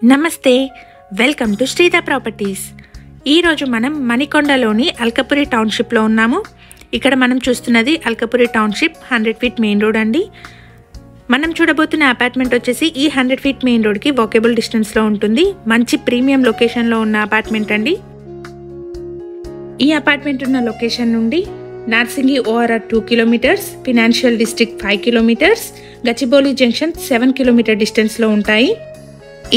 నమస్తే, welcome to Sridhar properties. ఈరోజు మనం మణికొండలోని అల్కపురి టౌన్షిప్లో ఉన్నాము. ఇక్కడ మనం చూస్తున్నది Alkapuri township 100 feet main road అండి. మనం చూడబోతున్న అపార్ట్మెంట్ వచ్చేసి ఈ 100 ఫీట్ మెయిన్ రోడ్కి వాకబుల్ డిస్టెన్స్లో ఉంటుంది. మంచి ప్రీమియం లొకేషన్లో ఉన్న అపార్ట్మెంట్ అండి. ఈ అపార్ట్మెంట్ ఉన్న లొకేషన్ నుండి Narsingi ORR 2 kilometres, financial district 5 kilometres, Gachibowli junction 7 kilometre డిస్టెన్స్లో ఉంటాయి.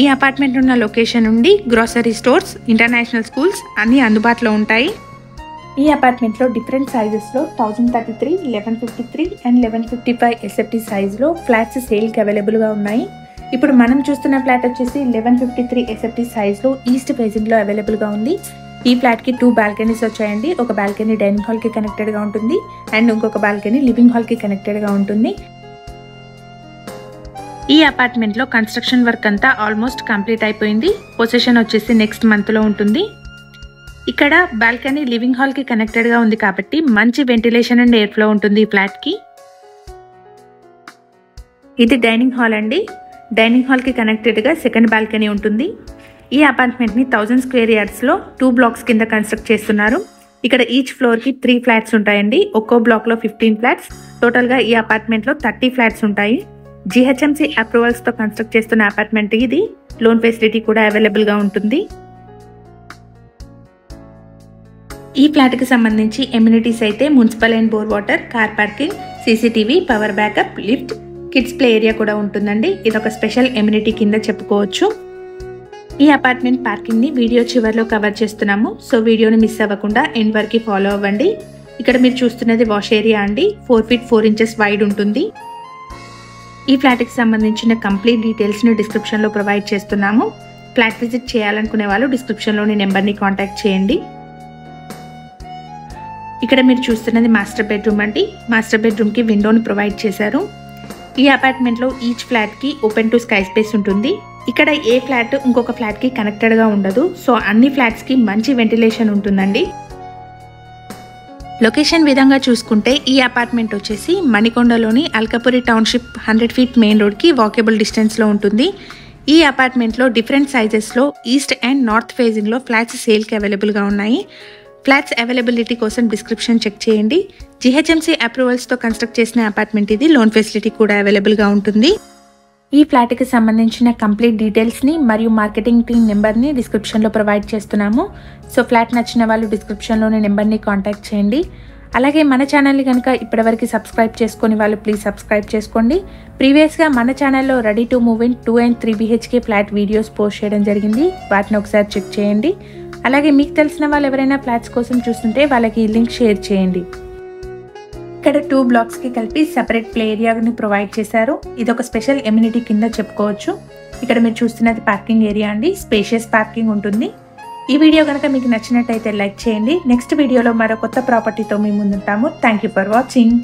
ఈ అపార్ట్మెంట్ ఉన్న లొకేషన్ నుండి గ్రోసరీ స్టోర్స్, ఇంటర్నేషనల్ స్కూల్స్ అన్నీ అందుబాటులో ఉంటాయి. ఈ అపార్ట్మెంట్లో డిఫరెంట్ సైజెస్లో 1033, 1153 అండ్ 1155 SFT సైజులో ఫ్లాట్స్ సేల్కి అవైలబుల్గా ఉన్నాయి. ఇప్పుడు మనం చూస్తున్న ఫ్లాట్ వచ్చేసి 1153 SFT సైజులో ఈస్ట్ ఫేసింగ్లో అవైలబుల్గా ఉంది. ఈ ఫ్లాట్కి 2 బాల్కనీస్ వచ్చాయండి. ఒక బాల్కనీ డైనింగ్ హాల్కి కనెక్టెడ్గా ఉంటుంది అండ్ ఇంకొక బాల్కనీ లివింగ్ హాల్కి కనెక్టెడ్గా ఉంటుంది. ఈ అపార్ట్మెంట్లో కన్స్ట్రక్షన్ వర్క్ అంతా ఆల్మోస్ట్ కంప్లీట్ అయిపోయింది. పొజిషన్ వచ్చేసి నెక్స్ట్ మంత్లో ఉంటుంది. ఇక్కడ బాల్కనీ లివింగ్ హాల్కి కనెక్టెడ్గా ఉంది కాబట్టి మంచి వెంటిలేషన్ అండ్ ఎయిర్ ఫ్లో ఉంటుంది ఈ ఫ్లాట్కి. ఇది డైనింగ్ హాల్ అండి. డైనింగ్ హాల్కి కనెక్టెడ్గా సెకండ్ బాల్కనీ ఉంటుంది. ఈ అపార్ట్మెంట్ని 1000 స్క్వేర్ యార్డ్స్లో 2 బ్లాక్స్ కింద కన్స్ట్రక్ట్ చేస్తున్నారు. ఇక్కడ ఈచ్ ఫ్లోర్కి 3 ఫ్లాట్స్ ఉంటాయండి. ఒక్కో బ్లాక్లో 15 ఫ్లాట్స్. టోటల్గా ఈ అపార్ట్మెంట్లో 30 ఫ్లాట్స్ ఉంటాయి. GHMC అప్రూవల్స్తో కన్స్ట్రక్ట్ చేస్తున్న అపార్ట్మెంట్ ఇది. లోన్ ఫెసిలిటీ కూడా అవైలబుల్గా ఉంటుంది. ఈ ఫ్లాట్కి సంబంధించి ఎమ్యూనిటీస్ అయితే municipal and bore water, car parking, CCTV, power backup, lift, kids play area కూడా ఉంటుందండి. ఇది ఒక స్పెషల్ ఎమ్యూనిటీ కింద చెప్పుకోవచ్చు. ఈ అపార్ట్మెంట్ పార్కింగ్ని వీడియో చివరిలో కవర్ చేస్తున్నాము. సో వీడియోని మిస్ అవ్వకుండా ఎండ్ వరకు ఫాలో అవ్వండి. ఇక్కడ మీరు చూస్తున్నది వాష్ ఏరియా అండి. 4 feet 4 inches వైడ్ ఉంటుంది. ఈ ఫ్లాట్కి సంబంధించిన కంప్లీట్ డీటెయిల్స్ని డిస్క్రిప్షన్లో ప్రొవైడ్ చేస్తున్నాము. ఫ్లాట్ విజిట్ చేయాలనుకునే వాళ్ళు డిస్క్రిప్షన్లోని నెంబర్ని కాంటాక్ట్ చేయండి. ఇక్కడ మీరు చూస్తున్నది మాస్టర్ బెడ్రూమ్ అండి. మాస్టర్ బెడ్రూమ్కి విండోని ప్రొవైడ్ చేశారు. ఈ అపార్ట్మెంట్లో ఈచ్ ఫ్లాట్కి ఓపెన్ టు స్కై స్పేస్ ఉంటుంది. ఇక్కడ ఏ ఫ్లాట్ ఇంకొక ఫ్లాట్కి కనెక్టెడ్గా ఉండదు. సో అన్ని ఫ్లాట్స్కి మంచి వెంటిలేషన్ ఉంటుందండి. లొకేషన్ విధంగా చూసుకుంటే ఈ అపార్ట్మెంట్ వచ్చేసి మణికొండలోని అల్కపురి టౌన్షిప్ 100 ఫీట్ మెయిన్ రోడ్కి వాకబుల్ డిస్టెన్స్లో ఉంటుంది. ఈ అపార్ట్మెంట్లో డిఫరెంట్ సైజెస్లో ఈస్ట్ అండ్ నార్త్ ఫేజింగ్లో ఫ్లాట్స్ సేల్కి అవైలబుల్గా ఉన్నాయి. ఫ్లాట్స్ అవైలబిలిటీ కోసం డిస్క్రిప్షన్ చెక్ చేయండి. GHMC అప్రూవల్స్తో కన్స్ట్రక్ట్ చేసిన అపార్ట్మెంట్ ఇది. లోన్ ఫెసిలిటీ కూడా అవైలబుల్గా ఉంటుంది. ఈ ఫ్లాట్కి సంబంధించిన కంప్లీట్ డీటెయిల్స్ని మరియు మార్కెటింగ్ టీమ్ నెంబర్ని డిస్క్రిప్షన్లో ప్రొవైడ్ చేస్తున్నాము. సో ఫ్లాట్ నచ్చిన వాళ్ళు డిస్క్రిప్షన్లోని నెంబర్ని కాంటాక్ట్ చేయండి. అలాగే మన ఛానల్ని కనుక ఇప్పటివరకు సబ్స్క్రైబ్ చేసుకొని వాళ్ళు ప్లీజ్ సబ్స్క్రైబ్ చేసుకోండి. ప్రీవియస్గా మన ఛానల్లో ready to move in 2 and 3 BHK flat videos post చేయడం జరిగింది. వాటిని ఒకసారి చెక్ చేయండి. అలాగే మీకు తెలిసిన వాళ్ళు ఎవరైనా ఫ్లాట్స్ కోసం చూస్తుంటే వాళ్ళకి ఈ లింక్ షేర్ చేయండి. ఇక్కడ 2 బ్లాక్స్కి కలిపి సెపరేట్ ప్లే ఏరియాని ప్రొవైడ్ చేశారు. ఇది ఒక స్పెషల్ ఎమ్యూనిటీ కింద చెప్పుకోవచ్చు. ఇక్కడ మీరు చూస్తున్నది పార్కింగ్ ఏరియా అండి. స్పేషియస్ పార్కింగ్ ఉంటుంది. ఈ వీడియో కనుక మీకు నచ్చినట్టయితే లైక్ చేయండి. నెక్స్ట్ వీడియోలో మరో కొత్త ప్రాపర్టీతో మీ ముందుంటాము. Thank you for watching.